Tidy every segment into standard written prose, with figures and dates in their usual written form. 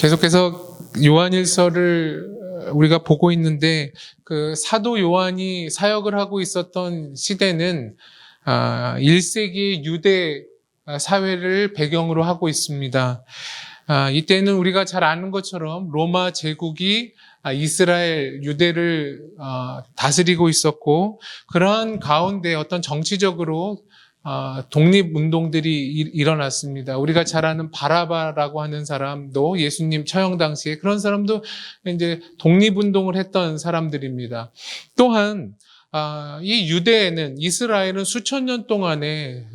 계속해서 요한일서를 우리가 보고 있는데 그 사도 요한이 사역을 하고 있었던 시대는 1세기 유대 사회를 배경으로 하고 있습니다. 이때는 우리가 잘 아는 것처럼 로마 제국이 이스라엘, 유대를 다스리고 있었고, 그러한 가운데 어떤 정치적으로 독립운동들이 일어났습니다. 우리가 잘 아는 바라바라고 하는 사람도 예수님 처형 당시에 그런 사람도 이제 독립운동을 했던 사람들입니다. 또한 이 유대에는, 이스라엘은 수천 년 동안에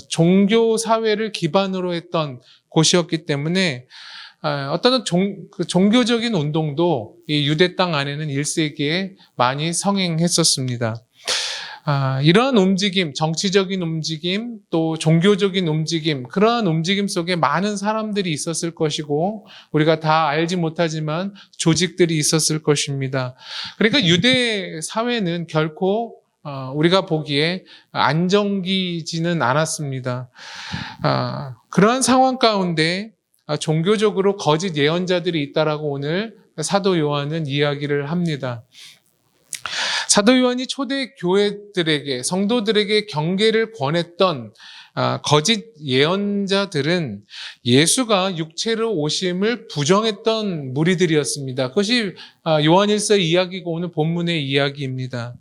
종교 사회를 기반으로 했던 곳이었기 때문에 어떤 종교적인 운동도 이 유대 땅 안에는 1세기에 많이 성행했었습니다. 이러한 움직임, 정치적인 움직임, 또 종교적인 움직임, 그러한 움직임 속에 많은 사람들이 있었을 것이고, 우리가 다 알지 못하지만 조직들이 있었을 것입니다. 그러니까 유대 사회는 결코 우리가 보기에 안정기지는 않았습니다. 그러한 상황 가운데 종교적으로 거짓 예언자들이 있다라고 오늘 사도 요한은 이야기를 합니다. 사도 요한이 초대 교회들에게, 성도들에게 경계를 권했던 거짓 예언자들은 예수가 육체로 오심을 부정했던 무리들이었습니다. 그것이 요한일서의 이야기고 오늘 본문의 이야기입니다.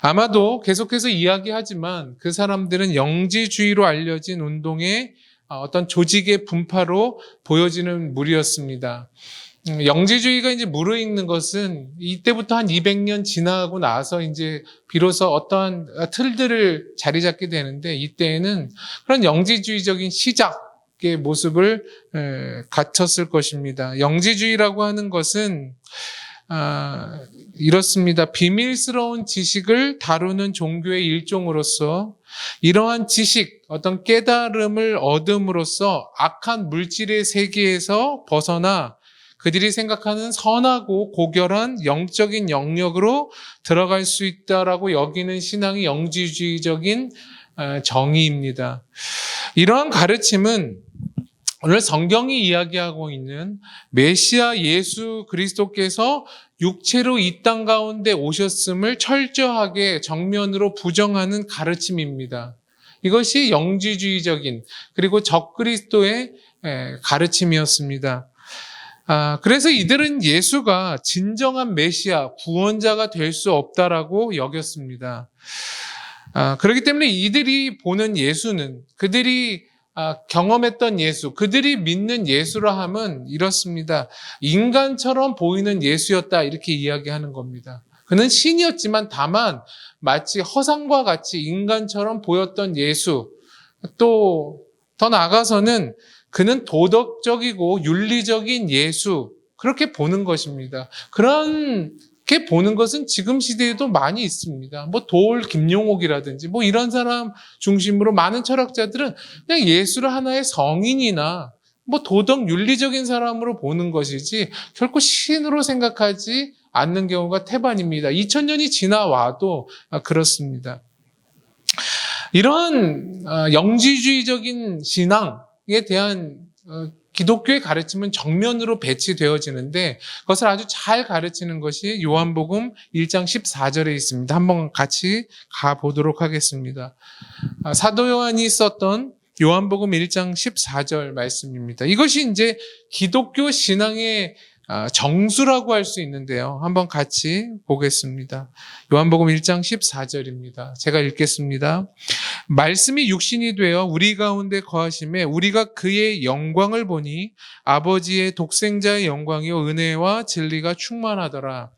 아마도 계속해서 이야기하지만 그 사람들은 영지주의로 알려진 운동의 어떤 조직의 분파로 보여지는 무리였습니다. 영지주의가 이제 무르익는 것은 이때부터 한 200년 지나고 나서 이제 비로소 어떠한 틀들을 자리 잡게 되는데, 이때에는 그런 영지주의적인 시작의 모습을 갖췄을 것입니다. 영지주의라고 하는 것은 이렇습니다. 비밀스러운 지식을 다루는 종교의 일종으로서 이러한 지식, 어떤 깨달음을 얻음으로써 악한 물질의 세계에서 벗어나 그들이 생각하는 선하고 고결한 영적인 영역으로 들어갈 수 있다라고 여기는 신앙이 영지주의적인 정의입니다. 이러한 가르침은 오늘 성경이 이야기하고 있는 메시아 예수 그리스도께서 육체로 이 땅 가운데 오셨음을 철저하게 정면으로 부정하는 가르침입니다. 이것이 영지주의적인 그리고 적그리스도의 가르침이었습니다. 그래서 이들은 예수가 진정한 메시아, 구원자가 될 수 없다라고 여겼습니다. 그렇기 때문에 이들이 보는 예수는, 그들이 경험했던 예수, 그들이 믿는 예수라 함은 이렇습니다. 인간처럼 보이는 예수였다, 이렇게 이야기하는 겁니다. 그는 신이었지만 다만 마치 허상과 같이 인간처럼 보였던 예수, 또 더 나아가서는 그는 도덕적이고 윤리적인 예수, 그렇게 보는 것입니다. 그렇게 보는 것은 지금 시대에도 많이 있습니다. 도올 김용옥이라든지 이런 사람 중심으로 많은 철학자들은 그냥 예수를 하나의 성인이나 도덕 윤리적인 사람으로 보는 것이지 결코 신으로 생각하지 않는 경우가 태반입니다. 2000년이 지나와도 그렇습니다. 이러한 영지주의적인 신앙에 대한 기독교의 가르침은 정면으로 배치되어지는데, 그것을 아주 잘 가르치는 것이 요한복음 1장 14절에 있습니다. 한번 같이 가보도록 하겠습니다. 사도 요한이 썼던 요한복음 1장 14절 말씀입니다. 이것이 이제 기독교 신앙의 정수라고 할 수 있는데요. 한번 같이 보겠습니다. 요한복음 1장 14절입니다. 제가 읽겠습니다. 말씀이 육신이 되어 우리 가운데 거하심에 우리가 그의 영광을 보니 아버지의 독생자의 영광이요 은혜와 진리가 충만하더라.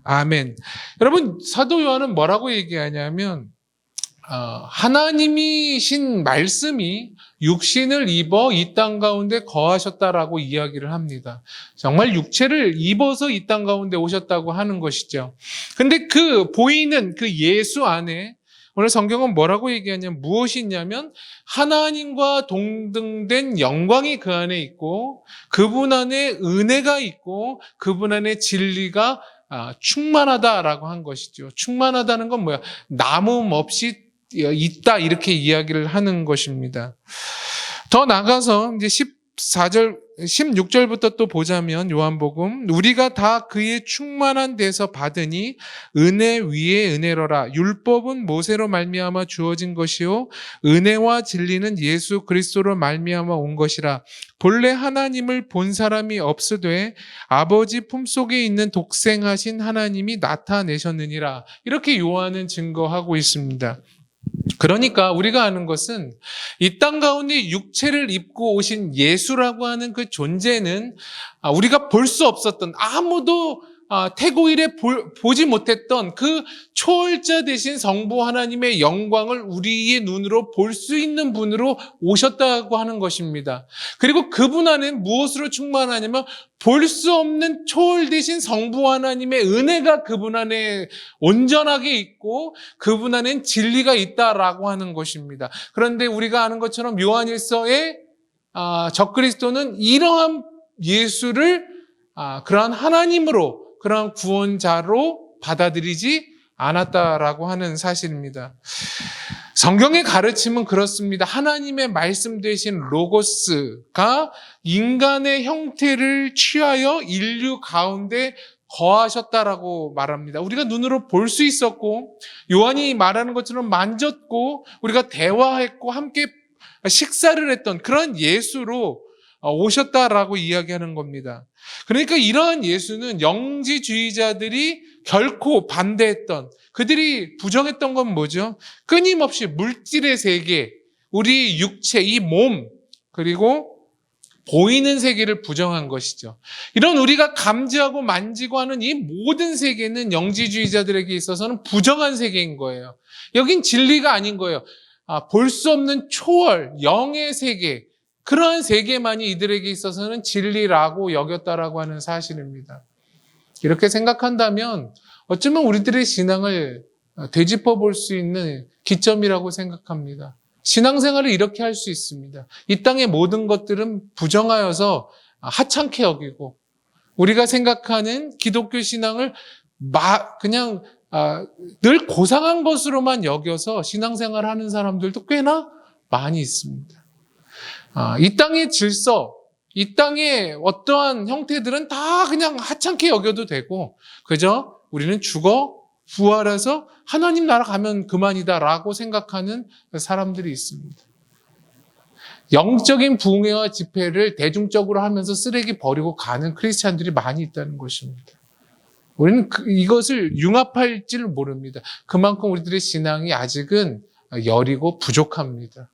아멘. 여러분, 사도 요한은 뭐라고 얘기하냐면 하나님이신 말씀이 육신을 입어 이 땅 가운데 거하셨다라고 이야기를 합니다. 정말 육체를 입어서 이 땅 가운데 오셨다고 하는 것이죠. 근데 그 보이는 그 예수 안에 오늘 성경은 뭐라고 얘기하냐면 무엇이 있냐면 하나님과 동등된 영광이 그 안에 있고 그분 안에 은혜가 있고 그분 안에 진리가 충만하다라고 한 것이죠. 충만하다는 건 뭐야? 남음 없이 있다, 이렇게 이야기를 하는 것입니다. 더 나가서 이제 16절부터 또 보자면 요한복음 우리가 다 그의 충만한 데서 받으니 은혜 위에 은혜로라. 율법은 모세로 말미암아 주어진 것이요 은혜와 진리는 예수 그리스도로 말미암아 온 것이라. 본래 하나님을 본 사람이 없으되 아버지 품속에 있는 독생하신 하나님이 나타내셨느니라. 이렇게 요한은 증거하고 있습니다. 그러니까 우리가 아는 것은 이 땅 가운데 육체를 입고 오신 예수라고 하는 그 존재는 우리가 볼 수 없었던, 아무도 태고 이래 보지 못했던 그 초월자 되신 성부 하나님의 영광을 우리의 눈으로 볼 수 있는 분으로 오셨다고 하는 것입니다. 그리고 그분 안에는 무엇으로 충만하냐면 볼 수 없는 초월되신 성부 하나님의 은혜가 그분 안에 온전하게 있고 그분 안에는 진리가 있다라고 하는 것입니다. 그런데 우리가 아는 것처럼 요한일서에 적그리스도는 이러한 예수를 그러한 하나님으로, 그러한 구원자로 받아들이지 않았다라고 하는 사실입니다. 성경의 가르침은 그렇습니다. 하나님의 말씀 되신 로고스가 인간의 형태를 취하여 인류 가운데 거하셨다라고 말합니다. 우리가 눈으로 볼 수 있었고 요한이 말하는 것처럼 만졌고 우리가 대화했고 함께 식사를 했던 그런 예수로 오셨다라고 이야기하는 겁니다. 그러니까 이러한 예수는 영지주의자들이 결코 반대했던, 그들이 부정했던 건 뭐죠? 끊임없이 물질의 세계, 우리 육체, 이 몸, 그리고 보이는 세계를 부정한 것이죠. 이런 우리가 감지하고 만지고 하는 이 모든 세계는 영지주의자들에게 있어서는 부정한 세계인 거예요. 여긴 진리가 아닌 거예요. 볼 수 없는 초월, 영의 세계, 그러한 세계만이 이들에게 있어서는 진리라고 여겼다라고 하는 사실입니다. 이렇게 생각한다면 어쩌면 우리들의 신앙을 되짚어 볼 수 있는 기점이라고 생각합니다. 신앙생활을 이렇게 할 수 있습니다. 이 땅의 모든 것들은 부정하여서 하찮게 여기고 우리가 생각하는 기독교 신앙을 그냥 늘 고상한 것으로만 여겨서 신앙생활을 하는 사람들도 꽤나 많이 있습니다. 이 땅의 질서, 이 땅의 어떠한 형태들은 다 그냥 하찮게 여겨도 되고 그저 우리는 죽어 부활해서 하나님 나라 가면 그만이다라고 생각하는 사람들이 있습니다. 영적인 부흥회와 집회를 대중적으로 하면서 쓰레기 버리고 가는 크리스찬들이 많이 있다는 것입니다. 우리는 이것을 융합할 줄 모릅니다. 그만큼 우리들의 신앙이 아직은 여리고 부족합니다.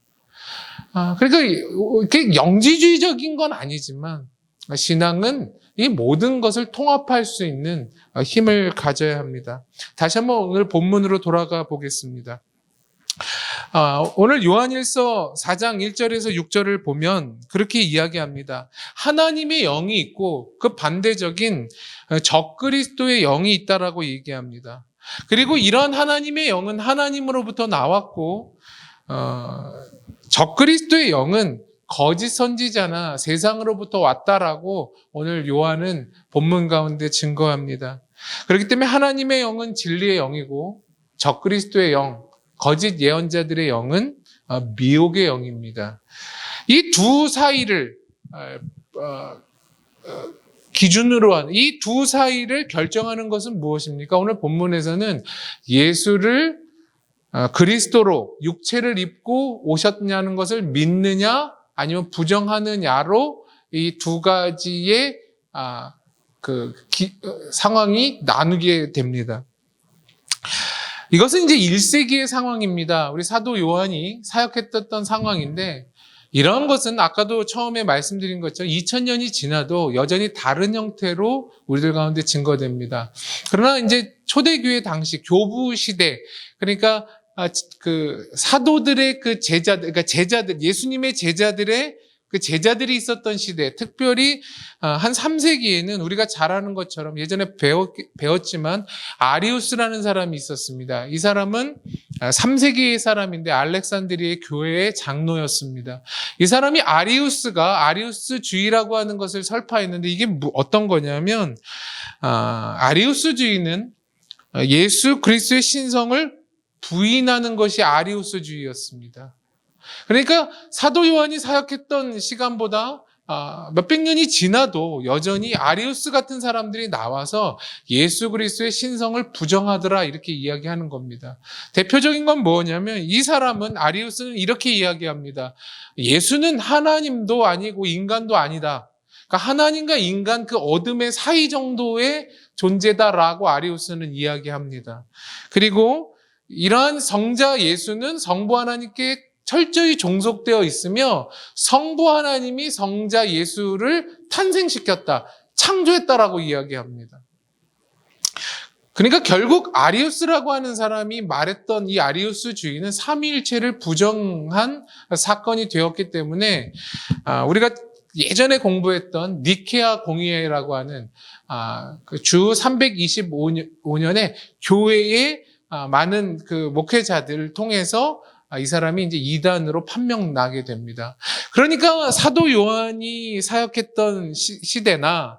그러니까 이렇게 영지주의적인 건 아니지만 신앙은 이 모든 것을 통합할 수 있는 힘을 가져야 합니다. 다시 한번 오늘 본문으로 돌아가 보겠습니다. 오늘 요한일서 4장 1절에서 6절을 보면 그렇게 이야기합니다. 하나님의 영이 있고 그 반대적인 적그리스도의 영이 있다라고 얘기합니다. 그리고 이런 하나님의 영은 하나님으로부터 나왔고 적그리스도의 영은 거짓 선지자나 세상으로부터 왔다라고 오늘 요한은 본문 가운데 증거합니다. 그렇기 때문에 하나님의 영은 진리의 영이고 적그리스도의 영, 거짓 예언자들의 영은 미혹의 영입니다. 이 두 사이를 기준으로 한 이 두 사이를 결정하는 것은 무엇입니까? 오늘 본문에서는 예수를 그리스도로 육체를 입고 오셨냐는 것을 믿느냐 아니면 부정하느냐로 이 두 가지의 상황이 나누게 됩니다. 이것은 이제 1세기의 상황입니다. 우리 사도 요한이 사역했던 상황인데 이런 것은 아까도 처음에 말씀드린 것처럼 2000년이 지나도 여전히 다른 형태로 우리들 가운데 증거됩니다. 그러나 이제 초대교회 당시 교부 시대, 그러니까 그 사도들의 그 그러니까 제자들, 예수님의 제자들의 그 제자들이 있었던 시대, 특별히 한 3세기에는 우리가 잘 아는 것처럼 예전에 배웠지만 아리우스라는 사람이 있었습니다. 이 사람은 3세기의 사람인데 알렉산드리아의 교회의 장로였습니다. 이 사람이 아리우스주의라고 하는 것을 설파했는데 이게 어떤 거냐면 아리우스주의는 예수 그리스도의 신성을 부인하는 것이 아리우스주의였습니다. 그러니까 사도 요한이 사역했던 시간보다 몇백 년이 지나도 여전히 아리우스 같은 사람들이 나와서 예수 그리스도의 신성을 부정하더라 이렇게 이야기하는 겁니다. 대표적인 건 뭐냐면 이 사람은 아리우스는 이렇게 이야기합니다. 예수는 하나님도 아니고 인간도 아니다. 그러니까 하나님과 인간 그 어둠의 사이 정도의 존재다라고 아리우스는 이야기합니다. 그리고 이러한 성자 예수는 성부 하나님께 철저히 종속되어 있으며 성부 하나님이 성자 예수를 탄생시켰다, 창조했다라고 이야기합니다. 그러니까 결국 아리우스라고 하는 사람이 말했던 이 아리우스주의는 삼위일체를 부정한 사건이 되었기 때문에 우리가 예전에 공부했던 니케아 공의회라고 하는 그 주 325년에 교회의 많은 그 목회자들을 통해서 이 사람이 이제 이단으로 판명 나게 됩니다. 그러니까 사도 요한이 사역했던 시대나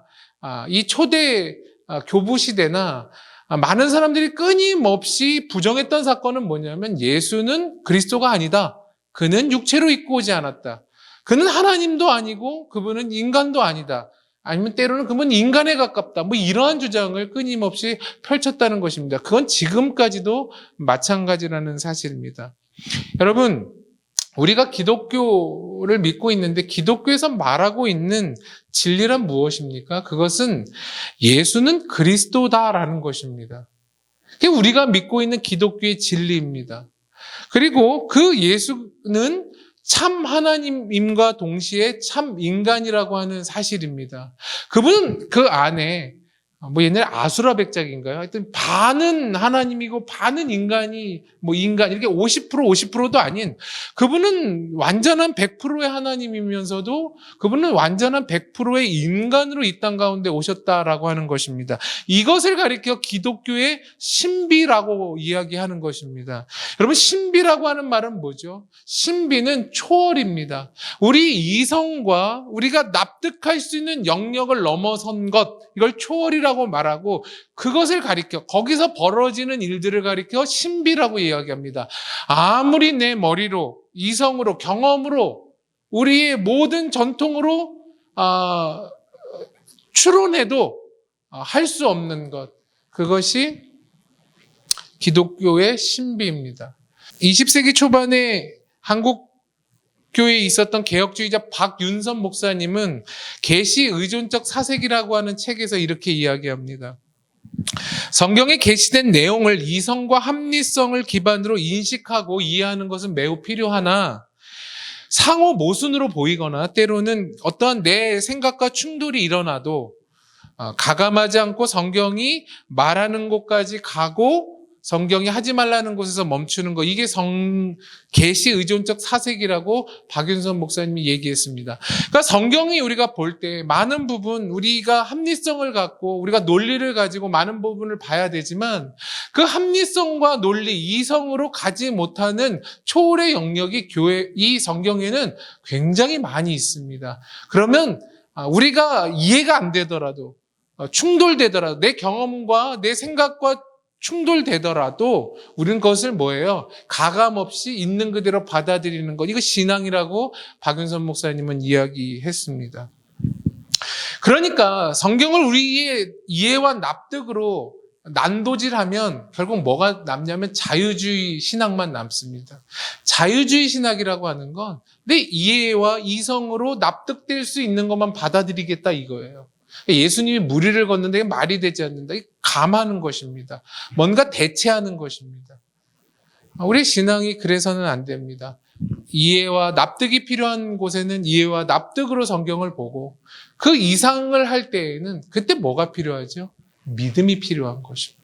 이 초대 교부 시대나 많은 사람들이 끊임없이 부정했던 사건은 뭐냐면 예수는 그리스도가 아니다. 그는 육체로 입고 오지 않았다. 그는 하나님도 아니고 그분은 인간도 아니다. 아니면 때로는 그분은 인간에 가깝다. 뭐 이러한 주장을 끊임없이 펼쳤다는 것입니다. 그건 지금까지도 마찬가지라는 사실입니다. 여러분, 우리가 기독교를 믿고 있는데 기독교에서 말하고 있는 진리란 무엇입니까? 그것은 예수는 그리스도다라는 것입니다. 그게 우리가 믿고 있는 기독교의 진리입니다. 그리고 그 예수는 참 하나님임과 동시에 참 인간이라고 하는 사실입니다. 그분은 그 안에 뭐 옛날에 아수라 백작인가요? 하여튼 반은 하나님이고 반은 인간이 인간 이렇게 50%도 아닌 그분은 완전한 100%의 하나님이면서도 그분은 완전한 100%의 인간으로 이 땅 가운데 오셨다라고 하는 것입니다. 이것을 가리켜 기독교의 신비라고 이야기하는 것입니다. 여러분, 신비라고 하는 말은 뭐죠? 신비는 초월입니다. 우리 이성과 우리가 납득할 수 있는 영역을 넘어선 것, 이걸 초월이라고 말하고 그것을 가리켜 거기서 벌어지는 일들을 가리켜 신비라고 이야기합니다. 아무리 내 머리로 이성으로 경험으로 우리의 모든 전통으로 추론해도 할 수 없는 것, 그것이 기독교의 신비입니다. 20세기 초반에 한국 교회에 있었던 개혁주의자 박윤선 목사님은 계시 의존적 사색이라고 하는 책에서 이렇게 이야기합니다. 성경에 게시된 내용을 이성과 합리성을 기반으로 인식하고 이해하는 것은 매우 필요하나 상호 모순으로 보이거나 때로는 어떠한 내 생각과 충돌이 일어나도 가감하지 않고 성경이 말하는 곳까지 가고 성경이 하지 말라는 곳에서 멈추는 것, 이게 계시 의존적 사색이라고 박윤선 목사님이 얘기했습니다. 그러니까 성경이 우리가 볼 때 많은 부분 우리가 합리성을 갖고 우리가 논리를 가지고 많은 부분을 봐야 되지만 그 합리성과 논리, 이성으로 가지 못하는 초월의 영역이 이 성경에는 굉장히 많이 있습니다. 그러면 우리가 이해가 안 되더라도 충돌되더라도 내 경험과 내 생각과 충돌되더라도 우리는 그것을 뭐예요? 가감없이 있는 그대로 받아들이는 것. 이거 신앙이라고 박윤선 목사님은 이야기했습니다. 그러니까 성경을 우리의 이해와 납득으로 난도질하면 결국 뭐가 남냐면 자유주의 신학만 남습니다. 자유주의 신학이라고 하는 건 내 이해와 이성으로 납득될 수 있는 것만 받아들이겠다 이거예요. 예수님이 무리를 걷는데 말이 되지 않는다. 감하는 것입니다. 뭔가 대체하는 것입니다. 우리의 신앙이 그래서는 안 됩니다. 이해와 납득이 필요한 곳에는 이해와 납득으로 성경을 보고 그 이상을 할 때에는 그때 뭐가 필요하죠? 믿음이 필요한 것입니다.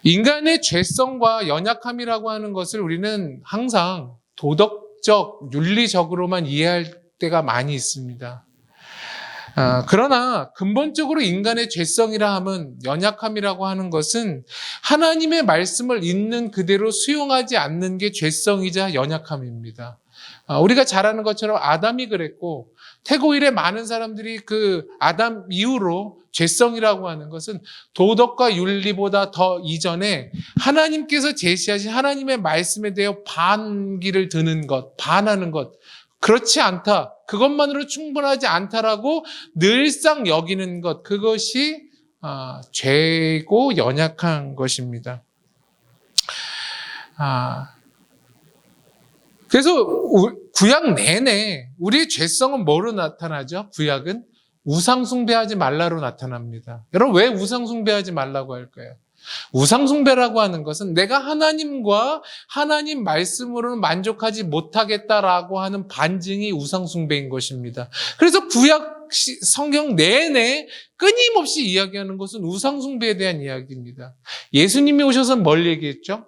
인간의 죄성과 연약함이라고 하는 것을 우리는 항상 도덕적, 윤리적으로만 이해할 때가 많이 있습니다. 그러나 근본적으로 인간의 죄성이라 하면 연약함이라고 하는 것은 하나님의 말씀을 있는 그대로 수용하지 않는 게 죄성이자 연약함입니다. 우리가 잘 아는 것처럼 아담이 그랬고 태고 이래 많은 사람들이 그 아담 이후로 죄성이라고 하는 것은 도덕과 윤리보다 더 이전에 하나님께서 제시하신 하나님의 말씀에 대해 반기를 드는 것, 반하는 것, 그렇지 않다. 그것만으로 충분하지 않다라고 늘상 여기는 것, 그것이 죄고 연약한 것입니다. 그래서 구약 내내 우리의 죄성은 뭐로 나타나죠? 구약은 우상 숭배하지 말라로 나타납니다. 여러분, 왜 우상 숭배하지 말라고 할까요? 우상 숭배라고 하는 것은 내가 하나님과 하나님 말씀으로는 만족하지 못하겠다라고 하는 반증이 우상 숭배인 것입니다. 그래서 구약 성경 내내 끊임없이 이야기하는 것은 우상 숭배에 대한 이야기입니다. 예수님이 오셔서 뭘 얘기했죠?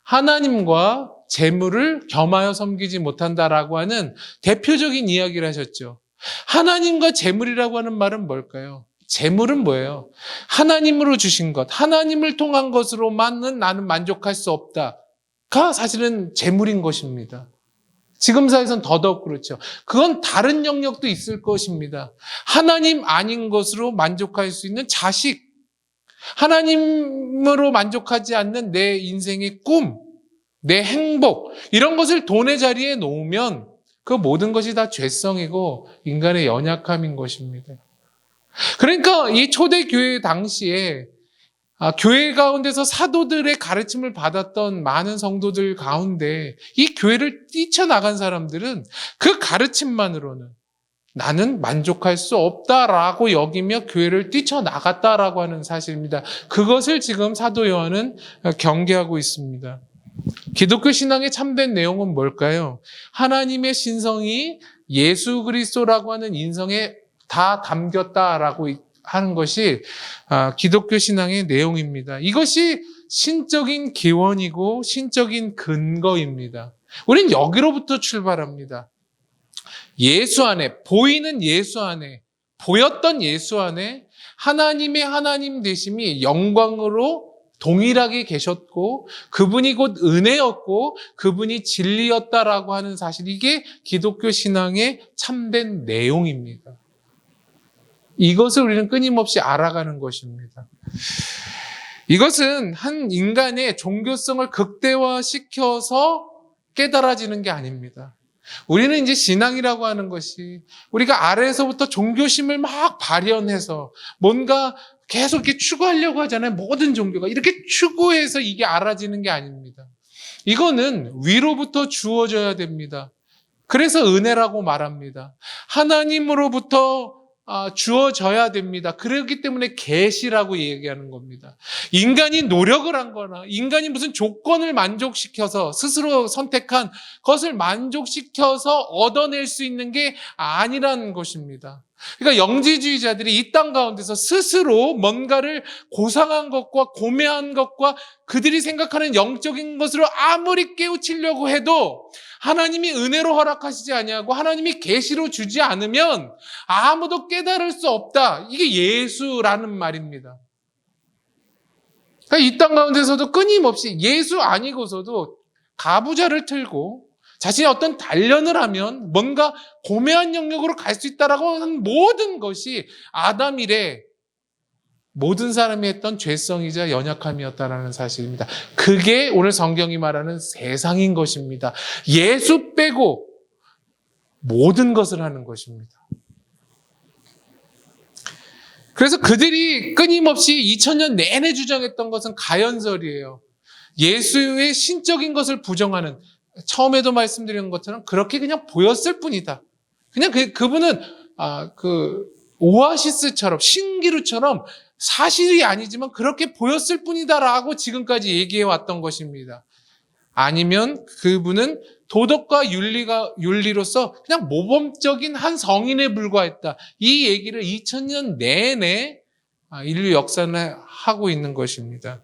하나님과 재물을 겸하여 섬기지 못한다라고 하는 대표적인 이야기를 하셨죠. 하나님과 재물이라고 하는 말은 뭘까요? 재물은 뭐예요? 하나님으로 주신 것, 하나님을 통한 것으로만은 나는 만족할 수 없다가 사실은 재물인 것입니다. 지금 사회에서는 더더욱 그렇죠. 그건 다른 영역도 있을 것입니다. 하나님 아닌 것으로 만족할 수 있는 자식, 하나님으로 만족하지 않는 내 인생의 꿈, 내 행복, 이런 것을 돈의 자리에 놓으면 그 모든 것이 다 죄성이고 인간의 연약함인 것입니다. 그러니까 이 초대교회 당시에 교회 가운데서 사도들의 가르침을 받았던 많은 성도들 가운데 이 교회를 뛰쳐나간 사람들은 그 가르침만으로는 나는 만족할 수 없다라고 여기며 교회를 뛰쳐나갔다라고 하는 사실입니다. 그것을 지금 사도 요한은 경계하고 있습니다. 기독교 신앙의 참된 내용은 뭘까요? 하나님의 신성이 예수 그리스도라고 하는 인성에 다 담겼다라고 하는 것이 기독교 신앙의 내용입니다. 이것이 신적인 기원이고 신적인 근거입니다. 우린 여기로부터 출발합니다. 예수 안에, 보이는 예수 안에, 보였던 예수 안에 하나님의 하나님 되심이 영광으로 동일하게 계셨고 그분이 곧 은혜였고 그분이 진리였다라고 하는 사실, 이게 기독교 신앙의 참된 내용입니다. 이것을 우리는 끊임없이 알아가는 것입니다. 이것은 한 인간의 종교성을 극대화시켜서 깨달아지는 게 아닙니다. 우리는 이제 신앙이라고 하는 것이 우리가 아래에서부터 종교심을 막 발현해서 뭔가 계속 이렇게 추구하려고 하잖아요. 모든 종교가 이렇게 추구해서 이게 알아지는 게 아닙니다. 이거는 위로부터 주어져야 됩니다. 그래서 은혜라고 말합니다. 하나님으로부터 주어져야 됩니다. 그렇기 때문에 계시라고 얘기하는 겁니다. 인간이 노력을 한 거나 인간이 무슨 조건을 만족시켜서 스스로 선택한 것을 만족시켜서 얻어낼 수 있는 게 아니라는 것입니다. 그러니까 영지주의자들이 이 땅 가운데서 스스로 뭔가를 고상한 것과 고매한 것과 그들이 생각하는 영적인 것으로 아무리 깨우치려고 해도 하나님이 은혜로 허락하시지 아니하고 하나님이 계시로 주지 않으면 아무도 깨달을 수 없다. 이게 예수라는 말입니다. 그러니까 이 땅 가운데서도 끊임없이 예수 아니고서도 가부좌를 틀고 자신이 어떤 단련을 하면 뭔가 고매한 영역으로 갈 수 있다라고 하는 모든 것이 아담 이래 모든 사람이 했던 죄성이자 연약함이었다라는 사실입니다. 그게 오늘 성경이 말하는 세상인 것입니다. 예수 빼고 모든 것을 하는 것입니다. 그래서 그들이 끊임없이 2000년 내내 주장했던 것은 가연설이에요. 예수의 신적인 것을 부정하는, 처음에도 말씀드린 것처럼 그렇게 그냥 보였을 뿐이다. 그냥 그분은 오아시스처럼 신기루처럼 사실이 아니지만 그렇게 보였을 뿐이다라고 지금까지 얘기해 왔던 것입니다. 아니면 그분은 도덕과 윤리로서 그냥 모범적인 한 성인에 불과했다. 이 얘기를 2000년 내내 인류 역사는 하고 있는 것입니다.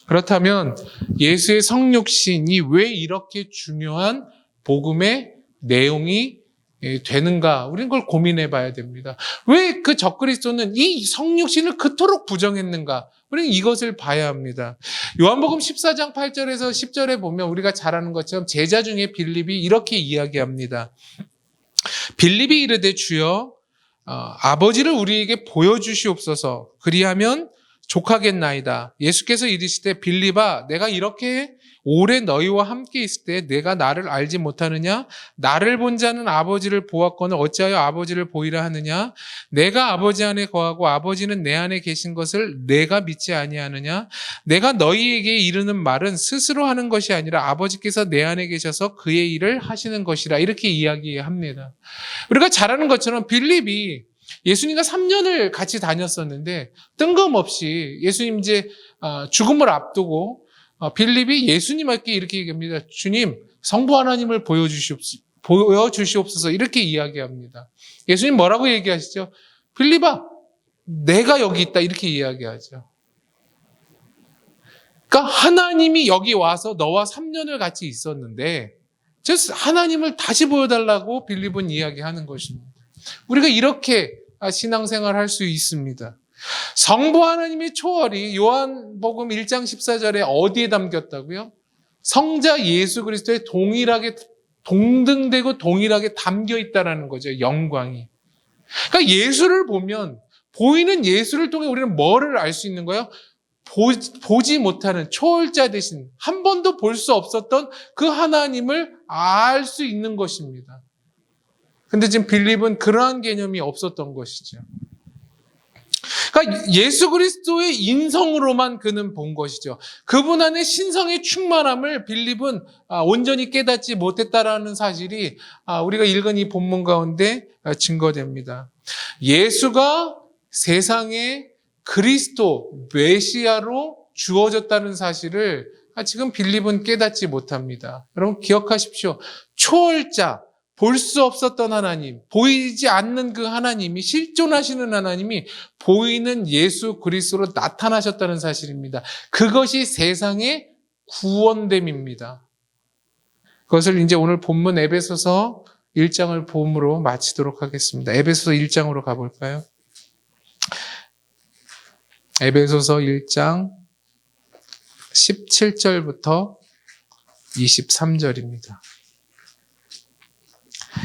그렇다면 예수의 성육신이 왜 이렇게 중요한 복음의 내용이 되는가? 우리는 그걸 고민해 봐야 됩니다. 왜 그 적그리스도는 이 성육신을 그토록 부정했는가? 우리는 이것을 봐야 합니다. 요한복음 14장 8절에서 10절에 보면 우리가 잘 아는 것처럼 제자 중에 빌립이 이렇게 이야기합니다. 빌립이 이르되 주여 아버지를 우리에게 보여주시옵소서. 그리하면 족하겠나이다. 예수께서 이르시되 빌립아 내가 이렇게 오래 너희와 함께 있을 때 내가 나를 알지 못하느냐? 나를 본 자는 아버지를 보았거늘 어찌하여 아버지를 보이라 하느냐? 내가 아버지 안에 거하고 아버지는 내 안에 계신 것을 내가 믿지 아니하느냐? 내가 너희에게 이르는 말은 스스로 하는 것이 아니라 아버지께서 내 안에 계셔서 그의 일을 하시는 것이라. 이렇게 이야기합니다. 우리가 잘 아는 것처럼 빌립이 예수님과 3년을 같이 다녔었는데 뜬금없이 예수님 이제 죽음을 앞두고 빌립이 예수님께 이렇게 얘기합니다. 주님, 성부 하나님을 보여주시옵소서. 이렇게 이야기합니다. 예수님 뭐라고 얘기하시죠? 빌립아, 내가 여기 있다. 이렇게 이야기하죠. 그러니까 하나님이 여기 와서 너와 3년을 같이 있었는데 하나님을 다시 보여달라고 빌립은 이야기하는 것입니다. 우리가 이렇게 신앙생활 할 수 있습니다. 성부 하나님의 초월이 요한복음 1장 14절에 어디에 담겼다고요? 성자 예수 그리스도에 동등되고 동일하게 담겨 있다라는 거죠. 영광이. 그러니까 예수를 보면 보이는 예수를 통해 우리는 뭐를 알 수 있는 거예요? 보지 못하는 초월자 대신 한 번도 볼 수 없었던 그 하나님을 알 수 있는 것입니다. 근데 지금 빌립은 그러한 개념이 없었던 것이죠. 그러니까 예수 그리스도의 인성으로만 그는 본 것이죠. 그분 안에 신성의 충만함을 빌립은 온전히 깨닫지 못했다라는 사실이 우리가 읽은 이 본문 가운데 증거됩니다. 예수가 세상에 그리스도, 메시아로 주어졌다는 사실을 지금 빌립은 깨닫지 못합니다. 여러분 기억하십시오. 초월자, 볼 수 없었던 하나님, 보이지 않는 그 하나님이, 실존하시는 하나님이 보이는 예수 그리스도로 나타나셨다는 사실입니다. 그것이 세상의 구원됨입니다. 그것을 이제 오늘 본문 에베소서 1장을 봄으로 마치도록 하겠습니다. 에베소서 1장으로 가볼까요? 에베소서 1장 17절부터 23절입니다.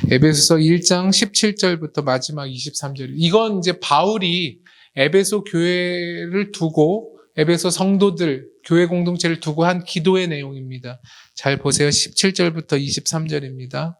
에베소서 1장 17절부터 마지막 23절. 이건 이제 바울이 에베소 교회를 두고 에베소 성도들, 교회 공동체를 두고 한 기도의 내용입니다. 잘 보세요. 17절부터 23절입니다.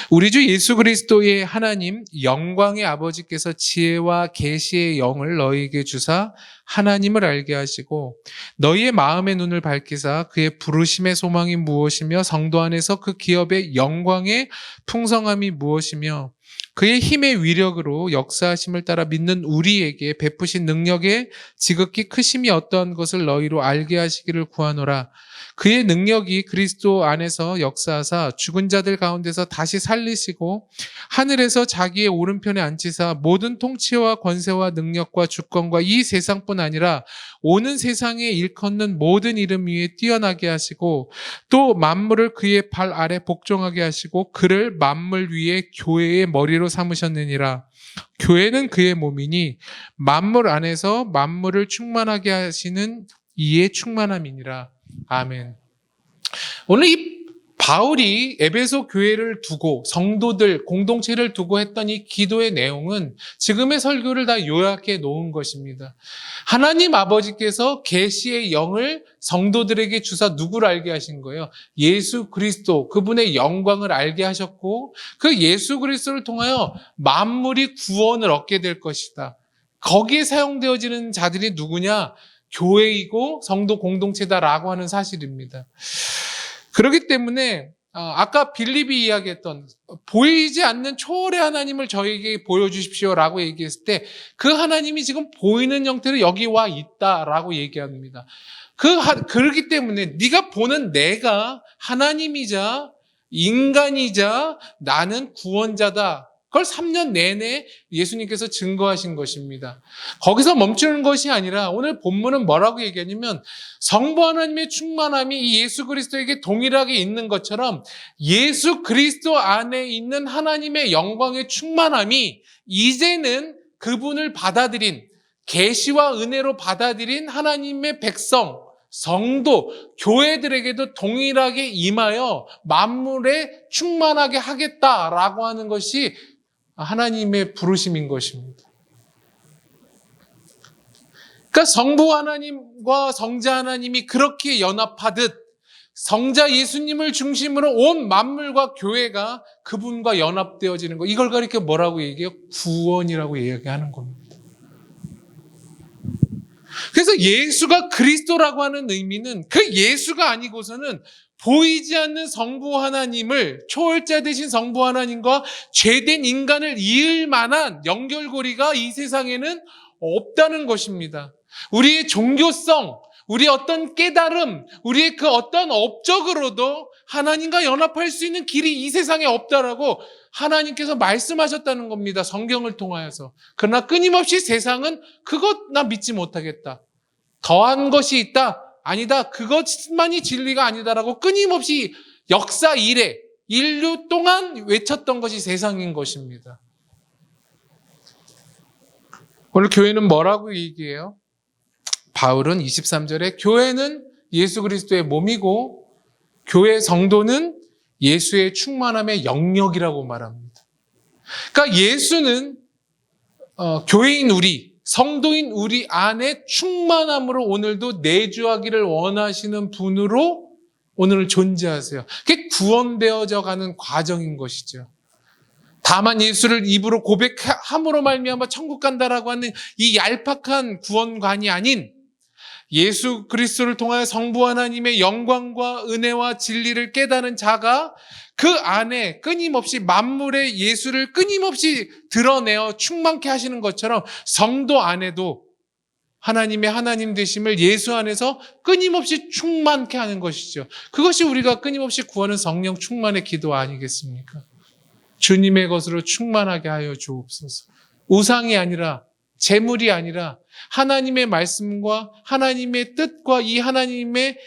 우리 주 예수 그리스도의 하나님 영광의 아버지께서 지혜와 계시의 영을 너희에게 주사 하나님을 알게 하시고 너희의 마음의 눈을 밝히사 그의 부르심의 소망이 무엇이며 성도 안에서 그 기업의 영광의 풍성함이 무엇이며 그의 힘의 위력으로 역사하심을 따라 믿는 우리에게 베푸신 능력의 지극히 크심이 어떠한 것을 너희로 알게 하시기를 구하노라. 그의 능력이 그리스도 안에서 역사하사 죽은 자들 가운데서 다시 살리시고 하늘에서 자기의 오른편에 앉히사 모든 통치와 권세와 능력과 주권과 이 세상뿐 아니라 오는 세상에 일컫는 모든 이름 위에 뛰어나게 하시고 또 만물을 그의 발 아래 복종하게 하시고 그를 만물 위에 교회의 머리로 삼으셨느니라. 교회는 그의 몸이니 만물 안에서 만물을 충만하게 하시는 이의 충만함이니라. 아멘. 오늘 이 바울이 에베소 교회를 두고 성도들 공동체를 두고 했던 이 기도의 내용은 지금의 설교를 다 요약해 놓은 것입니다. 하나님 아버지께서 계시의 영을 성도들에게 주사 누구를 알게 하신 거예요? 예수 그리스도, 그분의 영광을 알게 하셨고 그 예수 그리스도를 통하여 만물이 구원을 얻게 될 것이다. 거기에 사용되어지는 자들이 누구냐? 교회이고 성도 공동체다라고 하는 사실입니다. 그렇기 때문에 아까 빌립이 이야기했던 보이지 않는 초월의 하나님을 저에게 보여주십시오라고 얘기했을 때 그 하나님이 지금 보이는 형태로 여기 와 있다라고 얘기합니다. 그렇기 때문에 네가 보는 내가 하나님이자 인간이자 나는 구원자다. 그걸 3년 내내 예수님께서 증거하신 것입니다. 거기서 멈추는 것이 아니라 오늘 본문은 뭐라고 얘기하냐면 성부 하나님의 충만함이 이 예수 그리스도에게 동일하게 있는 것처럼 예수 그리스도 안에 있는 하나님의 영광의 충만함이 이제는 그분을 받아들인 계시와 은혜로 받아들인 하나님의 백성 성도, 교회들에게도 동일하게 임하여 만물에 충만하게 하겠다라고 하는 것이 하나님의 부르심인 것입니다. 그러니까 성부 하나님과 성자 하나님이 그렇게 연합하듯 성자 예수님을 중심으로 온 만물과 교회가 그분과 연합되어지는 것. 이걸 가리켜 뭐라고 얘기해요? 구원이라고 이야기하는 겁니다. 그래서 예수가 그리스도라고 하는 의미는 그 예수가 아니고서는 보이지 않는 성부 하나님을, 초월자 되신 성부 하나님과 죄된 인간을 이을 만한 연결고리가 이 세상에는 없다는 것입니다. 우리의 종교성, 우리의 어떤 깨달음, 우리의 그 어떤 업적으로도 하나님과 연합할 수 있는 길이 이 세상에 없다라고 하나님께서 말씀하셨다는 겁니다. 성경을 통하여서. 그러나 끊임없이 세상은 그것 나 믿지 못하겠다. 더한 것이 있다. 아니다. 그것만이 진리가 아니다라고 끊임없이 역사 이래 인류 동안 외쳤던 것이 세상인 것입니다. 오늘 교회는 뭐라고 얘기해요? 바울은 23절에 교회는 예수 그리스도의 몸이고 교회 성도는 예수의 충만함의 영역이라고 말합니다. 그러니까 예수는 교회인 우리, 성도인 우리 안에 충만함으로 오늘도 내주하기를 원하시는 분으로 오늘 존재하세요. 그게 구원되어져 가는 과정인 것이죠. 다만 예수를 입으로 고백함으로 말미암아 천국 간다라고 하는 이 얄팍한 구원관이 아닌 예수 그리스도를 통하여 성부 하나님의 영광과 은혜와 진리를 깨닫는 자가 그 안에 끊임없이 만물의 예수를 끊임없이 드러내어 충만케 하시는 것처럼 성도 안에도 하나님의 하나님 되심을 예수 안에서 끊임없이 충만케 하는 것이죠. 그것이 우리가 끊임없이 구하는 성령 충만의 기도 아니겠습니까? 주님의 것으로 충만하게 하여 주옵소서. 우상이 아니라, 재물이 아니라 하나님의 말씀과 하나님의 뜻과 이 하나님의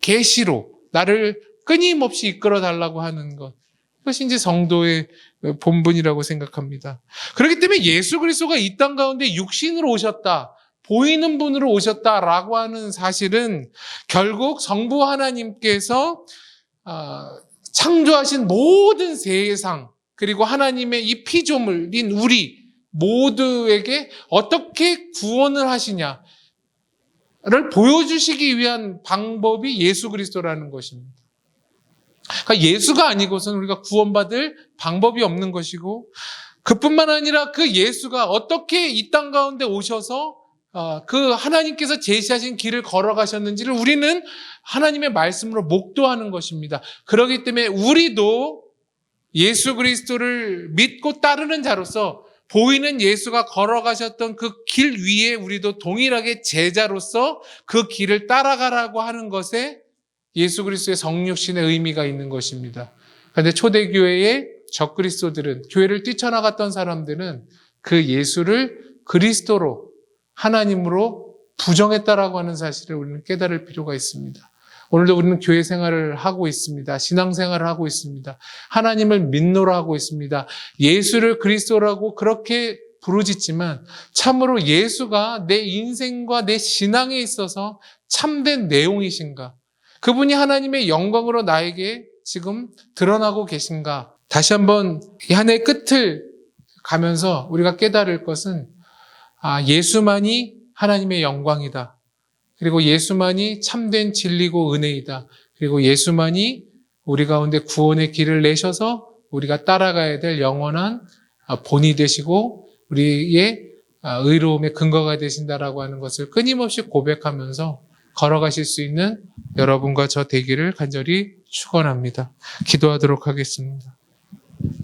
계시로 나를 끊임없이 이끌어 달라고 하는 것. 그것이 이제 성도의 본분이라고 생각합니다. 그렇기 때문에 예수 그리스도가 이 땅 가운데 육신으로 오셨다, 보이는 분으로 오셨다라고 하는 사실은 결국 성부 하나님께서 창조하신 모든 세상 그리고 하나님의 이 피조물인 우리 모두에게 어떻게 구원을 하시냐를 보여주시기 위한 방법이 예수 그리스도라는 것입니다. 그러니까 예수가 아니고서는 우리가 구원받을 방법이 없는 것이고, 그뿐만 아니라 그 예수가 어떻게 이 땅 가운데 오셔서 그 하나님께서 제시하신 길을 걸어가셨는지를 우리는 하나님의 말씀으로 목도하는 것입니다. 그렇기 때문에 우리도 예수 그리스도를 믿고 따르는 자로서 보이는 예수가 걸어가셨던 그 길 위에 우리도 동일하게 제자로서 그 길을 따라가라고 하는 것에 예수 그리스도의 성육신의 의미가 있는 것입니다. 그런데 초대교회의 적그리스도들은, 교회를 뛰쳐나갔던 사람들은 그 예수를 그리스도로, 하나님으로 부정했다라고 하는 사실을 우리는 깨달을 필요가 있습니다. 오늘도 우리는 교회 생활을 하고 있습니다. 신앙생활을 하고 있습니다. 하나님을 믿노라 하고 있습니다. 예수를 그리스도라고 그렇게 부르짖지만 참으로 예수가 내 인생과 내 신앙에 있어서 참된 내용이신가? 그분이 하나님의 영광으로 나에게 지금 드러나고 계신가? 다시 한번 이 한 해의 끝을 가면서 우리가 깨달을 것은 예수만이 하나님의 영광이다. 그리고 예수만이 참된 진리고 은혜이다. 그리고 예수만이 우리 가운데 구원의 길을 내셔서 우리가 따라가야 될 영원한 본이 되시고 우리의 의로움의 근거가 되신다라고 하는 것을 끊임없이 고백하면서 걸어가실 수 있는 여러분과 저 되기를 간절히 축원합니다. 기도하도록 하겠습니다.